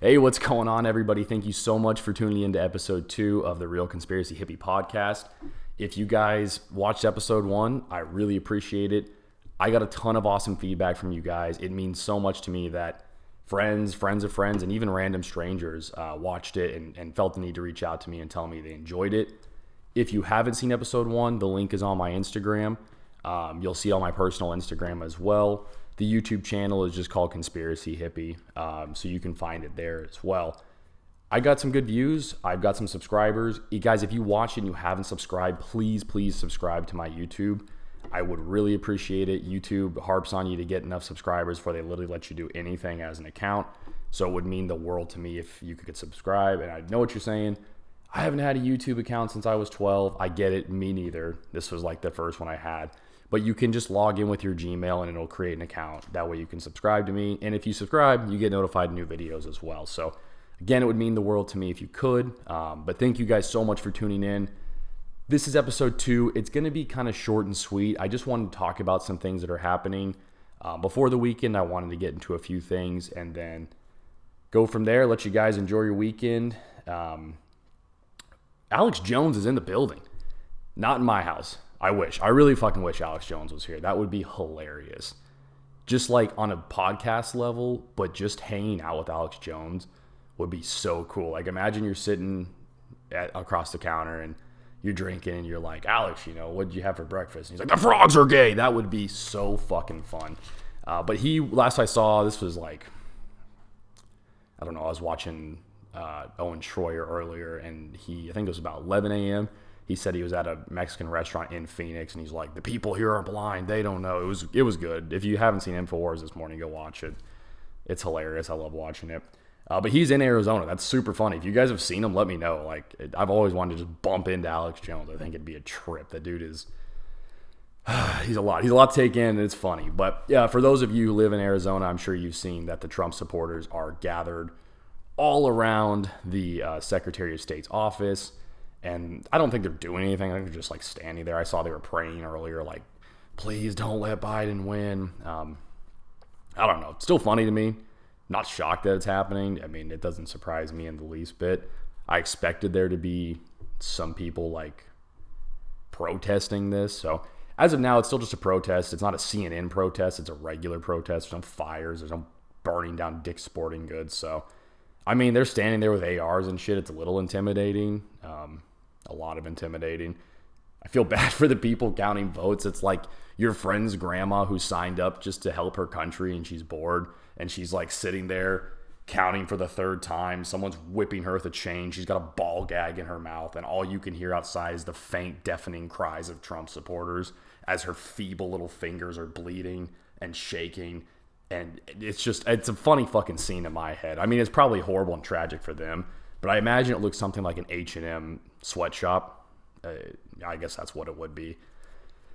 Hey, what's going on, everybody? Thank you so much for tuning into episode 2 of the Real Conspiracy Hippie podcast. If you guys watched episode 1, I really appreciate it. I got a ton of awesome feedback from you guys. It means so much to me that friends of friends, and even random strangers watched it and felt the need to reach out to me and tell me they enjoyed it. If you haven't seen episode 1, the link is on my Instagram. You'll see on my personal Instagram as well. The YouTube channel is just called Conspiracy Hippie, so you can find it there as well. I got some good views. I've got some subscribers. You guys, if you watch it and you haven't subscribed, please subscribe to my YouTube. I would really appreciate it. YouTube harps on you to get enough subscribers before they literally let you do anything as an account. So it would mean the world to me if you could subscribe. And I know what you're saying. I haven't had a YouTube account since I was 12. I get it. Me neither. This was like the first one I had. But you can just log in with your Gmail and it'll create an account. That way you can subscribe to me. And if you subscribe, you get notified of new videos as well. So again, it would mean the world to me if you could. But thank you guys so much for tuning in. This is episode 2. It's going to be kind of short and sweet. I just wanted to talk about some things that are happening. Before the weekend, I wanted to get into a few things and then go from there. Let you guys enjoy your weekend. Alex Jones is in the building. Not in my house. I wish. I really fucking wish Alex Jones was here. That would be hilarious. Just like on a podcast level, but just hanging out with Alex Jones would be so cool. Like imagine you're sitting across the counter and you're drinking and you're like, Alex, what did you have for breakfast? And he's like, the frogs are gay. That would be so fucking fun. But last I saw, this was like, I don't know, I was watching Owen Schroyer earlier and I think it was about 11 a.m. He said he was at a Mexican restaurant in Phoenix, and he's like, the people here are blind. They don't know. It was good. If you haven't seen InfoWars this morning, go watch it. It's hilarious. I love watching it. But he's in Arizona. That's super funny. If you guys have seen him, let me know. Like I've always wanted to just bump into Alex Jones. I think it'd be a trip. That dude is he's a lot. He's a lot to take in, and it's funny. But yeah, for those of you who live in Arizona, I'm sure you've seen that the Trump supporters are gathered all around the Secretary of State's office. And I don't think they're doing anything. I think they're just like standing there. I saw they were praying earlier, like, please don't let Biden win. I don't know. It's still funny to me. Not shocked that it's happening. I mean, it doesn't surprise me in the least bit. I expected there to be some people like protesting this. So as of now, it's still just a protest. It's not a CNN protest. It's a regular protest. There's no fires. There's no burning down Dick's Sporting Goods. So, I mean, they're standing there with ARs and shit. It's a little intimidating. A lot of intimidating. I feel bad for the people counting votes. It's like your friend's grandma who signed up just to help her country and she's bored and she's like sitting there counting for the third time. Someone's whipping her with a chain. She's got a ball gag in her mouth and all you can hear outside is the faint, deafening cries of Trump supporters as her feeble little fingers are bleeding and shaking. And it's a funny fucking scene in my head. I mean, it's probably horrible and tragic for them, but I imagine it looks something like an H&M sweatshop. I guess that's what it would be.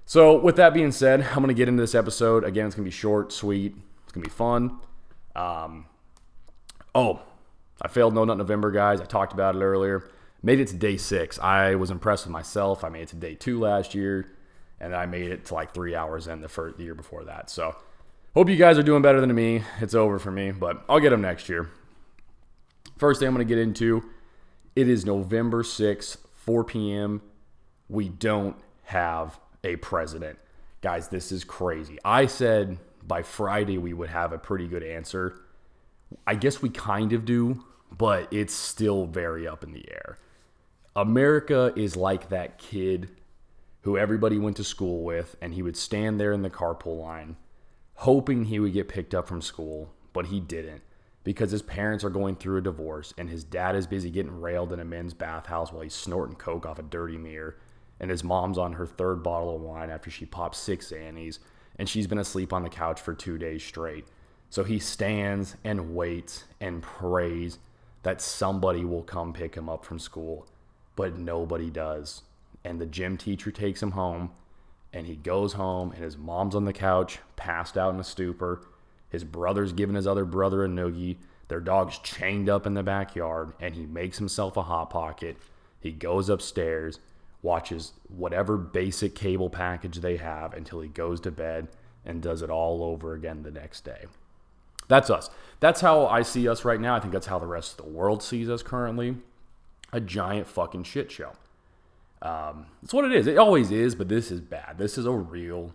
So with that being said, I'm going to get into this episode. Again, it's going to be short, sweet. It's going to be fun. I failed No Nut November, guys. I talked about it earlier. Made it to day 6. I was impressed with myself. I made it to day 2 last year, and I made it to like 3 hours in the year before that. So hope you guys are doing better than me. It's over for me, but I'll get them next year. First thing I'm going to get into, it is November 6th, 4 p.m. We don't have a president. Guys, this is crazy. I said by Friday we would have a pretty good answer. I guess we kind of do, but it's still very up in the air. America is like that kid who everybody went to school with, and he would stand there in the carpool line hoping he would get picked up from school, but he didn't because his parents are going through a divorce and his dad is busy getting railed in a men's bathhouse while he's snorting coke off a dirty mirror, and his mom's on her 3rd bottle of wine after she popped 6 Annies, and she's been asleep on the couch for 2 days straight. So he stands and waits and prays that somebody will come pick him up from school, but nobody does. And the gym teacher takes him home, and he goes home, and his mom's on the couch, passed out in a stupor. His brother's giving his other brother a noogie. Their dog's chained up in the backyard, and he makes himself a Hot Pocket. He goes upstairs, watches whatever basic cable package they have until he goes to bed and does it all over again the next day. That's us. That's how I see us right now. I think that's how the rest of the world sees us currently. A giant fucking shit show. That's what it is. It always is, but this is bad. This is a real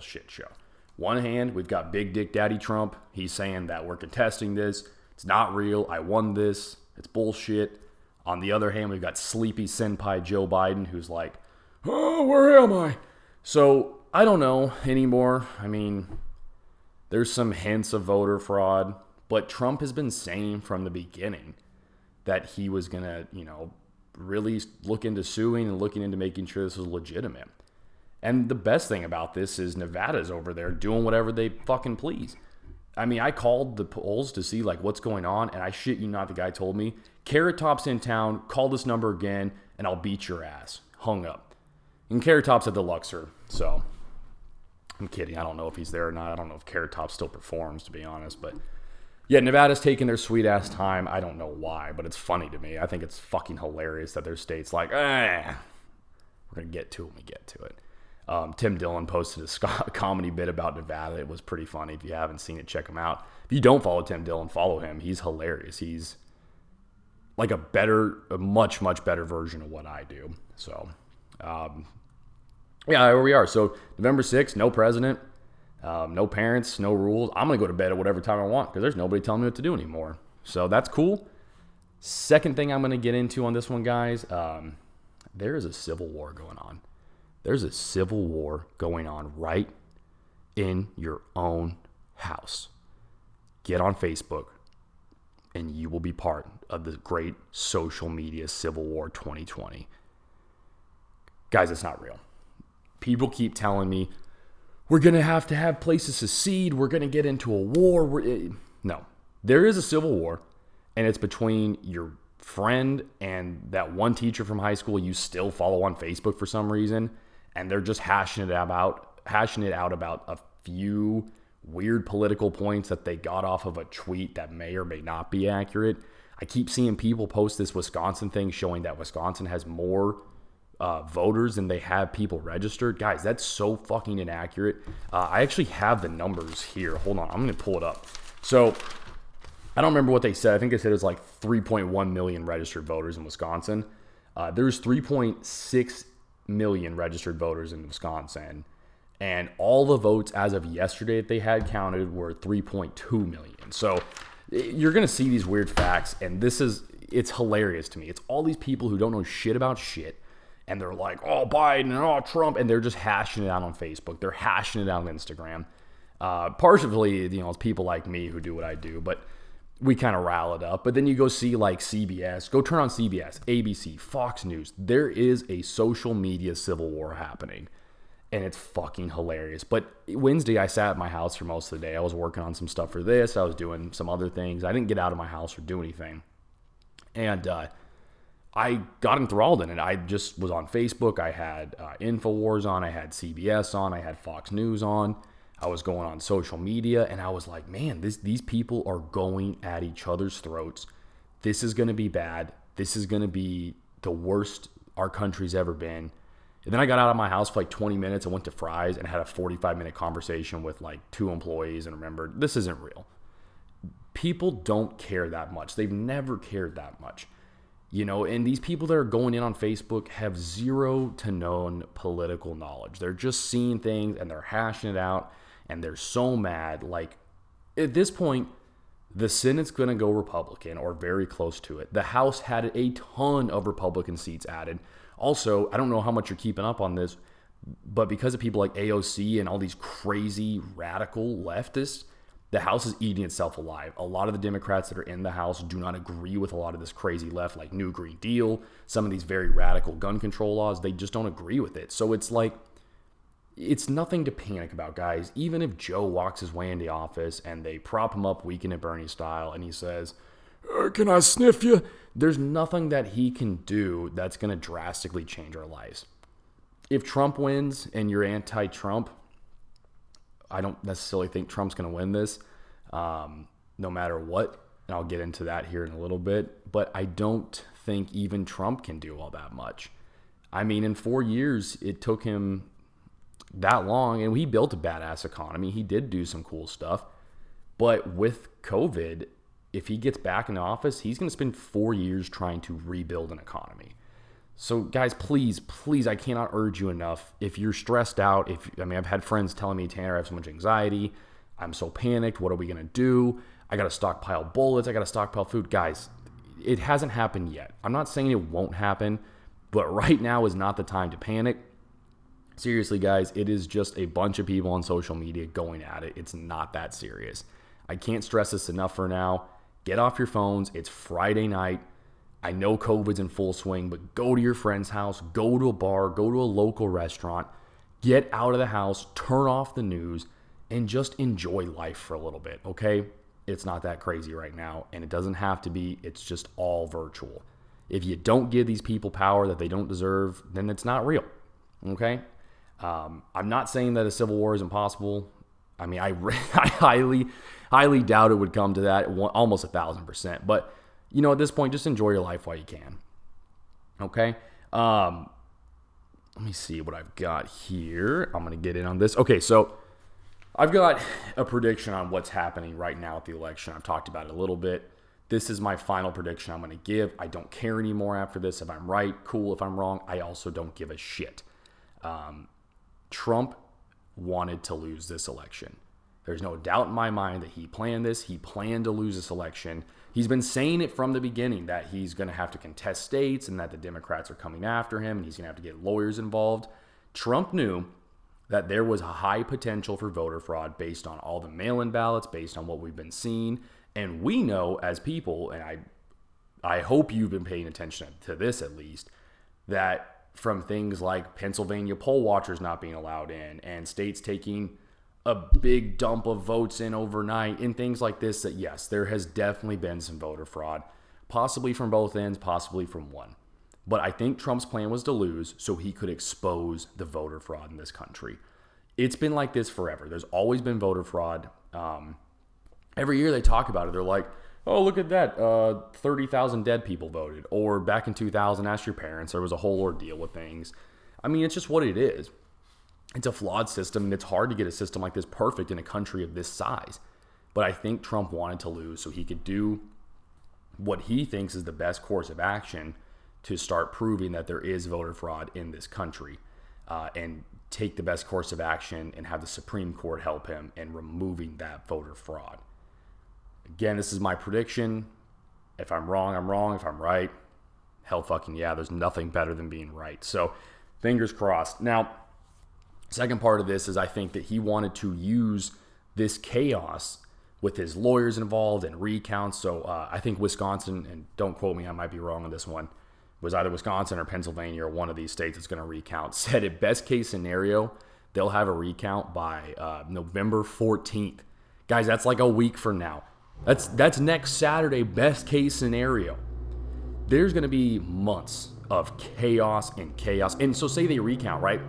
shit show. One hand, we've got Big Dick Daddy Trump. He's saying that we're contesting this. It's not real. I won this. It's bullshit. On the other hand, we've got sleepy senpai Joe Biden, who's like, oh, where am I? So I don't know anymore. I mean, there's some hints of voter fraud, but Trump has been saying from the beginning that he was going to, really look into suing and looking into making sure this was legitimate. And the best thing about this is Nevada's over there doing whatever they fucking please. I mean, I called the polls to see like what's going on, and I shit you not, the guy told me, Carrot Top's in town, call this number again, and I'll beat your ass. Hung up. And Carrot Top's at the Luxor, so I'm kidding. I don't know if he's there or not. I don't know if Carrot Top still performs, to be honest, but yeah, Nevada's taking their sweet-ass time. I don't know why, but it's funny to me. I think it's fucking hilarious that their state's like, we're going to get to it when we get to it. Tim Dillon posted a comedy bit about Nevada. It was pretty funny. If you haven't seen it, check him out. If you don't follow Tim Dillon, follow him. He's hilarious. He's like a much, much better version of what I do. So, yeah, here we are. So, November 6th, no president. No parents, no rules. I'm going to go to bed at whatever time I want because there's nobody telling me what to do anymore. So that's cool. Second thing I'm going to get into on this one, guys, there is a civil war going on. There's a civil war going on right in your own house. Get on Facebook and you will be part of the great social media civil war 2020. Guys, it's not real. People keep telling me, we're going to have places secede. We're going to get into a war. No. There is a civil war, and it's between your friend and that one teacher from high school you still follow on Facebook for some reason, and they're just hashing it out about a few weird political points that they got off of a tweet that may or may not be accurate. I keep seeing people post this Wisconsin thing showing that Wisconsin has more voters than they have people registered. Guys, that's so fucking inaccurate. I actually have the numbers here. Hold on. I'm going to pull it up. So I don't remember what they said. I think they said it was like 3.1 million registered voters in Wisconsin. There's 3.6 million registered voters in Wisconsin. And all the votes as of yesterday that they had counted were 3.2 million. So you're going to see these weird facts. And it's hilarious to me. It's all these people who don't know shit about shit. And they're like, oh, Biden and oh, Trump. And they're just hashing it out on Facebook. They're hashing it out on Instagram. Partially, it's people like me who do what I do. But we kind of rile it up. But then you go see like CBS. Go turn on CBS, ABC, Fox News. There is a social media civil war happening. And it's fucking hilarious. But Wednesday, I sat at my house for most of the day. I was working on some stuff for this. I was doing some other things. I didn't get out of my house or do anything. And I got enthralled in it. I just was on Facebook. I had InfoWars on. I had CBS on. I had Fox News on. I was going on social media. And I was like, man, these people are going at each other's throats. This is going to be bad. This is going to be the worst our country's ever been. And then I got out of my house for like 20 minutes and went to Fry's and had a 45-minute conversation with like 2 employees and remembered this isn't real. People don't care that much. They've never cared that much. And these people that are going in on Facebook have zero to none political knowledge. They're just seeing things and they're hashing it out and they're so mad. Like at this point, the Senate's going to go Republican or very close to it. The House had a ton of Republican seats added. Also, I don't know how much you're keeping up on this, but because of people like AOC and all these crazy radical leftists, the House is eating itself alive. A lot of the Democrats that are in the House do not agree with a lot of this crazy left, like New Green Deal, some of these very radical gun control laws. They just don't agree with it. So it's like, it's nothing to panic about, guys. Even if Joe walks his way into office and they prop him up Weekend at Bernie style and he says, can I sniff you? There's nothing that he can do that's going to drastically change our lives. If Trump wins and you're anti-Trump, I don't necessarily think Trump's going to win this, no matter what. And I'll get into that here in a little bit. But I don't think even Trump can do all that much. I mean, in 4 years, it took him that long. And he built a badass economy. He did do some cool stuff. But with COVID, if he gets back in office, he's going to spend 4 years trying to rebuild an economy. So guys, please, I cannot urge you enough. If you're stressed out, I've had friends telling me, Tanner, I have so much anxiety. I'm so panicked. What are we going to do? I got to stockpile bullets. I got to stockpile food. Guys, it hasn't happened yet. I'm not saying it won't happen, but right now is not the time to panic. Seriously, guys, it is just a bunch of people on social media going at it. It's not that serious. I can't stress this enough for now. Get off your phones. It's Friday night. I know COVID's in full swing, but go to your friend's house, go to a bar, go to a local restaurant, get out of the house, turn off the news, and just enjoy life for a little bit, okay? It's not that crazy right now, and it doesn't have to be. It's just all virtual. If you don't give these people power that they don't deserve, then it's not real, okay? I'm not saying that a civil war is impossible. I mean, I highly doubt it would come to that, almost 1,000%. But, at this point, just enjoy your life while you can. Okay? Let me see what I've got here. I'm going to get in on this. Okay, so I've got a prediction on what's happening right now at the election. I've talked about it a little bit. This is my final prediction I'm going to give. I don't care anymore after this. If I'm right, cool. If I'm wrong, I also don't give a shit. Trump wanted to lose this election. There's no doubt in my mind that he planned this. He planned to lose this election. He's been saying it from the beginning that he's going to have to contest states and that the Democrats are coming after him and he's going to have to get lawyers involved. Trump knew that there was a high potential for voter fraud based on all the mail-in ballots, based on what we've been seeing. And we know as people, and I hope you've been paying attention to this at least, that from things like Pennsylvania poll watchers not being allowed in and states taking a big dump of votes in overnight and things like this, that yes, there has definitely been some voter fraud, possibly from both ends, possibly from one. But I think Trump's plan was to lose so he could expose the voter fraud in this country. It's been like this forever. There's always been voter fraud. Every year they talk about it. They're like, oh, look at that. 30,000 dead people voted. Or back in 2000, ask your parents. There was a whole ordeal with things. I mean, it's just what it is. It's a flawed system, and it's hard to get a system like this perfect in a country of this size. But I think Trump wanted to lose so he could do what he thinks is the best course of action to start proving that there is voter fraud in this country, and take the best course of action and have the Supreme Court help him in removing that voter fraud. Again, this is my prediction. If I'm wrong, I'm wrong. If I'm right, hell fucking yeah, there's nothing better than being right. So fingers crossed. Now, second part of this is I think that he wanted to use this chaos with his lawyers involved and recounts. So I think Wisconsin, and don't quote me, I might be wrong on this one, was either Wisconsin or Pennsylvania or one of these states that's going to recount, said at best case scenario, they'll have a recount by November 14th. Guys, that's like a week from now. That's next Saturday, best case scenario. There's going to be months of chaos. And so say they recount, right?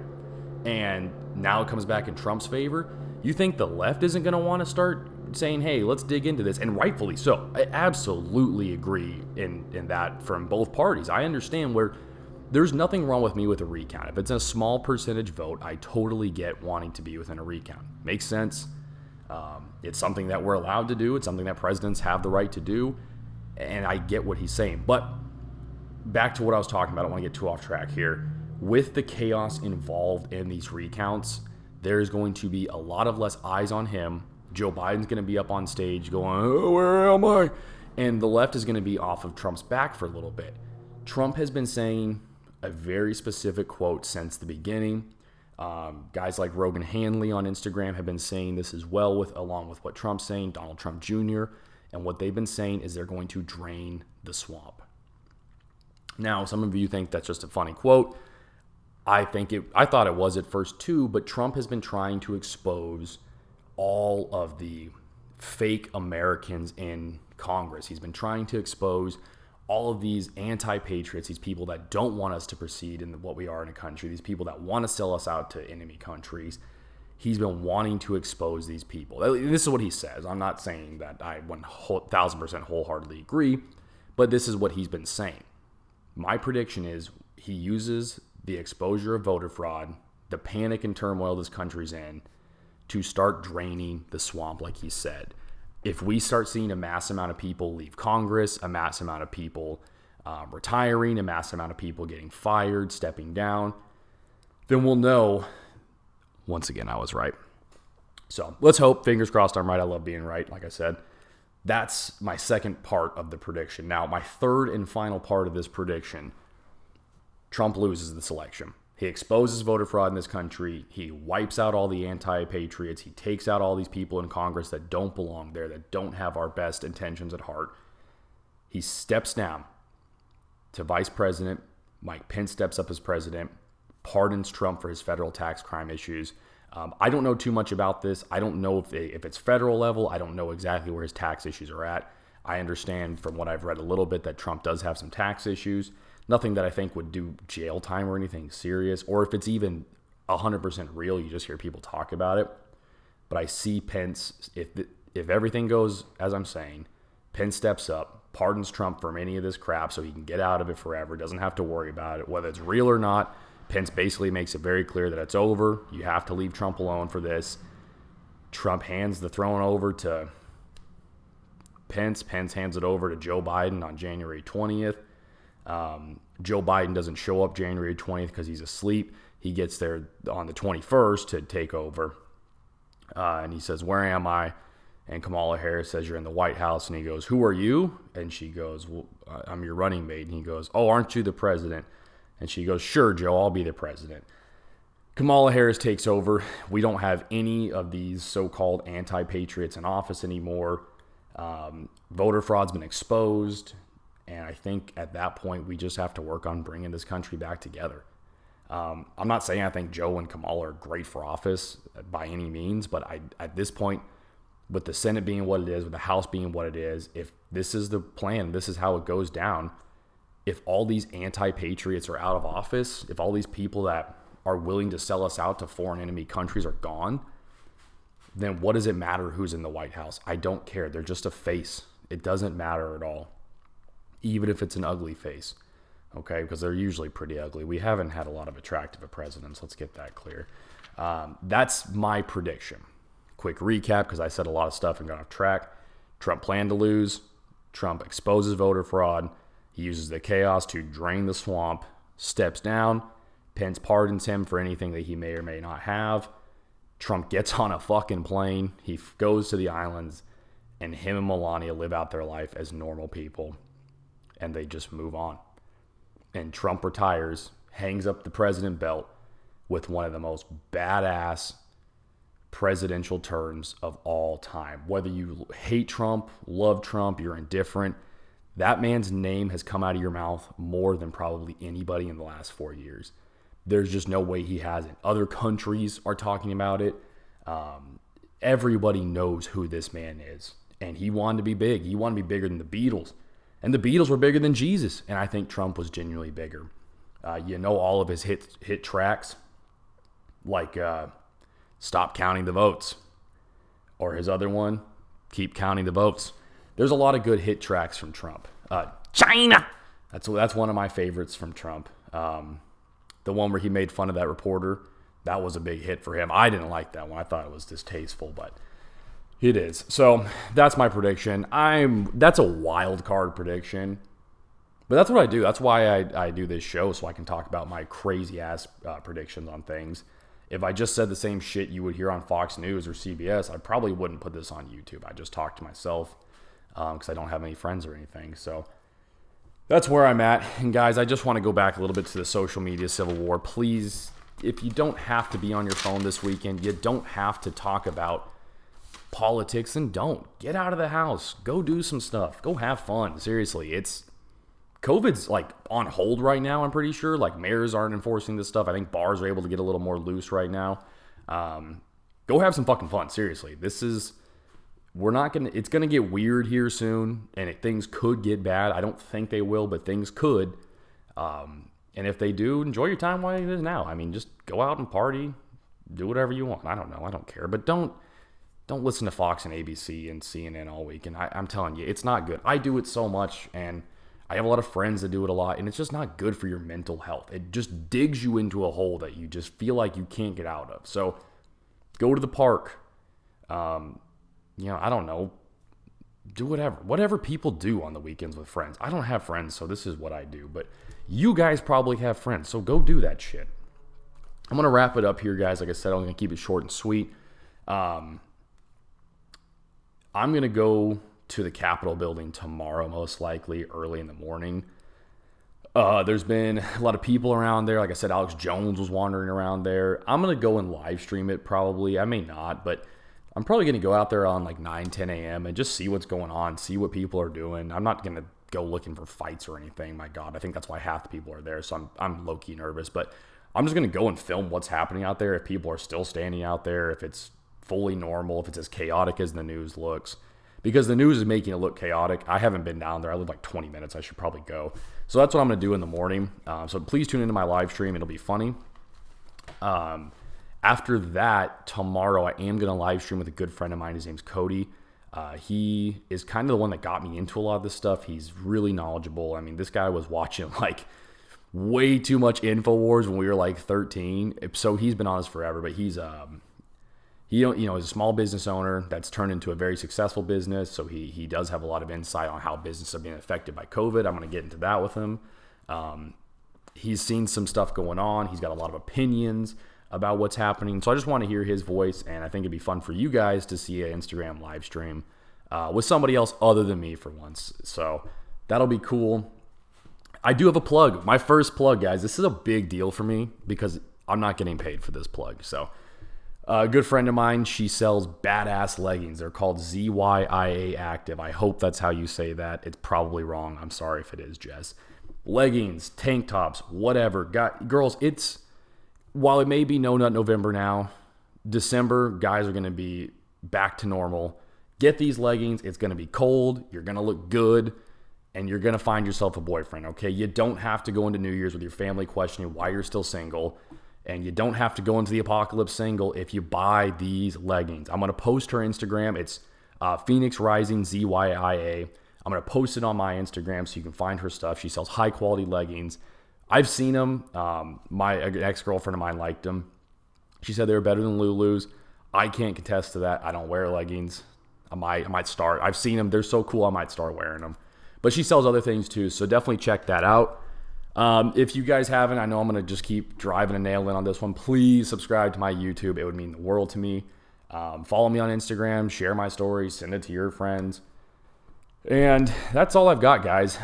And now it comes back in Trump's favor. You think the left isn't going to want to start saying, hey, let's dig into this? And rightfully so. I absolutely agree in that from both parties. I understand where there's nothing wrong with me with a recount. If it's a small percentage vote, I totally get wanting to be within a recount. Makes sense. It's something that we're allowed to do. It's something that presidents have the right to do. And I get what he's saying. But back to what I was talking about. I don't want to get too off track here. With the chaos involved in these recounts, there's going to be a lot of less eyes on him. Joe Biden's going to be up on stage going, oh, where am I? And the left is going to be off of Trump's back for a little bit. Trump has been saying a very specific quote since the beginning. Guys like Rogan Hanley on Instagram have been saying this as well, along with what Trump's saying, Donald Trump Jr. And what they've been saying is they're going to drain the swamp. Now, some of you think that's just a funny quote. I thought it was at first too, but Trump has been trying to expose all of the fake Americans in Congress. He's been trying to expose all of these anti-patriots, these people that don't want us to proceed in what we are in a country, these people that want to sell us out to enemy countries. He's been wanting to expose these people. This is what he says. I'm not saying that I 1,000% wholeheartedly agree, but this is what he's been saying. My prediction is he uses the exposure of voter fraud, the panic and turmoil this country's in, to start draining the swamp, like he said. if we start seeing a mass amount of people leave Congress, a mass amount of people retiring, a mass amount of people getting fired, stepping down, then we'll know, once again, I was right. So let's hope, fingers crossed, I'm right. I love being right, like I said. That's my second part of the prediction. Now, my third and final part of this prediction, Trump loses this election. He exposes voter fraud in this country. He wipes out all the anti-patriots. He takes out all these people in Congress that don't belong there, that don't have our best intentions at heart. He steps down to vice president. Mike Pence steps up as president, pardons Trump for his federal tax crime issues. I don't know too much about this. I don't know if it's federal level. I don't know exactly where his tax issues are at. I understand from what I've read a little bit that Trump does have some tax issues. Nothing that I think would do jail time or anything serious, or if it's even 100% real, you just hear people talk about it. But I see Pence, if everything goes as I'm saying, Pence steps up, pardons Trump from any of this crap so he can get out of it forever, doesn't have to worry about it, whether it's real or not. Pence basically makes it very clear that it's over. You have to leave Trump alone for this. Trump hands the throne over to Pence. Pence hands it over to Joe Biden on January 20th. Joe Biden doesn't show up January 20th because he's asleep. He gets there on the 21st to take over. And he says, "Where am I?" And Kamala Harris says, "You're in the White House." And he goes, "Who are you?" And she goes, "Well, I'm your running mate." And he goes, "Oh, aren't you the president?" And she goes, "Sure, Joe, I'll be the president." Kamala Harris takes over. We don't have any of these so-called anti-patriots in office anymore. Voter fraud's been exposed. And I think at that point, we just have to work on bringing this country back together. I'm not saying I think Joe and Kamala are great for office by any means, but at this point, with the Senate being what it is, with the House being what it is, if this is the plan, this is how it goes down, if all these anti-patriots are out of office, if all these people that are willing to sell us out to foreign enemy countries are gone, then what does it matter who's in the White House? I don't care. They're just a face. It doesn't matter at all. Even if it's an ugly face, okay? Because they're usually pretty ugly. We haven't had a lot of attractive presidents. Let's get that clear. That's my prediction. Quick recap, because I said a lot of stuff and got off track. Trump planned to lose. Trump exposes voter fraud. He uses the chaos to drain the swamp, steps down. Pence pardons him for anything that he may or may not have. Trump gets on a fucking plane. He goes to the islands, and him and Melania live out their life as normal people. And they just move on. And Trump retires, hangs up the president belt with one of the most badass presidential terms of all time. Whether you hate Trump, love Trump, you're indifferent, that man's name has come out of your mouth more than probably anybody in the last 4 years. There's just no way he hasn't. Other countries are talking about it. Everybody knows who this man is. And he wanted to be big. He wanted to be bigger than the Beatles. And the Beatles were bigger than Jesus. And I think Trump was genuinely bigger. All of his hit tracks, like Stop Counting the Votes. Or his other one, Keep Counting the Votes. There's a lot of good hit tracks from Trump. China! That's one of my favorites from Trump. The one where he made fun of that reporter, that was a big hit for him. I didn't like that one. I thought it was distasteful, but it is. So that's my prediction. That's a wild card prediction, but that's what I do. That's why I do this show, so I can talk about my crazy ass predictions on things. If I just said the same shit you would hear on Fox News or CBS, I probably wouldn't put this on YouTube. I just talk to myself because I don't have any friends or anything. So that's where I'm at. And guys, I just want to go back a little bit to the social media civil war. Please, if you don't have to be on your phone this weekend, you don't have to talk about politics, and don't. Get out of the house. Go do some stuff. Go have fun. Seriously, COVID's like on hold right now, I'm pretty sure. Like mayors aren't enforcing this stuff. I think bars are able to get a little more loose right now. Go have some fucking fun. Seriously. It's going to get weird here soon, and things could get bad. I don't think they will, but things could. And if they do, enjoy your time while it is now. I mean, just go out and party. Do whatever you want. I don't know. I don't care. But don't listen to Fox and ABC and CNN all week. And I'm telling you, it's not good. I do it so much, and I have a lot of friends that do it a lot, and it's just not good for your mental health. It just digs you into a hole that you just feel like you can't get out of. So go to the park. I don't know. do whatever people do on the weekends with friends. I don't have friends, so this is what I do. But you guys probably have friends, so go do that shit. I'm going to wrap it up here, guys. Like I said, I'm going to keep it short and sweet. I'm going to go to the Capitol building tomorrow, most likely, early in the morning. There's been a lot of people around there. Like I said, Alex Jones was wandering around there. I'm going to go and live stream it probably. I may not, but I'm probably going to go out there on like 9, 10 a.m. and just see what's going on, see what people are doing. I'm not going to go looking for fights or anything. My God, I think that's why half the people are there, so I'm low-key nervous. But I'm just going to go and film what's happening out there, if people are still standing out there, if it's fully normal, if it's as chaotic as the news looks. Because the news is making it look chaotic. I haven't been down there. I live like 20 minutes. I should probably go. So that's what I'm going to do in the morning. So please tune into my live stream. It'll be funny. After that, tomorrow, I am going to live stream with a good friend of mine. His name's Cody. He is kind of the one that got me into a lot of this stuff. He's really knowledgeable. I mean, this guy was watching like way too much InfoWars when we were like 13. So he's been on this forever, but he's he's a small business owner that's turned into a very successful business. So he does have a lot of insight on how businesses are being affected by COVID. I'm going to get into that with him. He's seen some stuff going on. He's got a lot of opinions about what's happening. So I just want to hear his voice, and I think it'd be fun for you guys to see an Instagram live stream with somebody else other than me for once. So that'll be cool. I do have a plug. My first plug, guys. This is a big deal for me because I'm not getting paid for this plug. So a good friend of mine, she sells badass leggings. They're called ZYIA Active. I hope that's how you say that. It's probably wrong. I'm sorry if it is, Jess. Leggings, tank tops, whatever. Girls, while it may be No Nut November now, December, guys are going to be back to normal. Get these leggings. It's going to be cold. You're going to look good. And you're going to find yourself a boyfriend, okay? You don't have to go into New Year's with your family questioning why you're still single. And you don't have to go into the apocalypse single if you buy these leggings. I'm going to post her Instagram. It's Phoenix Rising ZYIA. I'm going to post it on my Instagram so you can find her stuff. She sells high-quality leggings. I've seen them. My ex-girlfriend of mine liked them. She said they were better than Lulu's. I can't contest to that. I don't wear leggings. I might start. I've seen them. They're so cool, I might start wearing them. But she sells other things too, so definitely check that out. If you guys haven't, I know I'm going to just keep driving a nail in on this one. Please subscribe to my YouTube. It would mean the world to me. Follow me on Instagram. Share my stories. Send it to your friends. And that's all I've got, guys.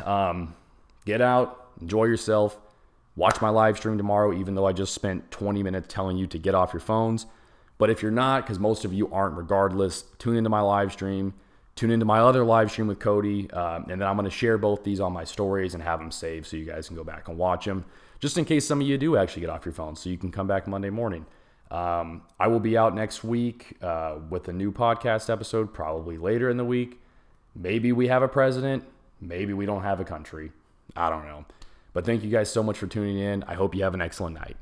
Get out. Enjoy yourself. Watch my live stream tomorrow, even though I just spent 20 minutes telling you to get off your phones. But if you're not, because most of you aren't regardless, tune into my live stream. Tune into my other live stream with Cody, and then I'm going to share both these on my stories and have them saved so you guys can go back and watch them, just in case some of you do actually get off your phone, so you can come back Monday morning. I will be out next week with a new podcast episode, probably later in the week. Maybe we have a president. Maybe we don't have a country. I don't know. But thank you guys so much for tuning in. I hope you have an excellent night.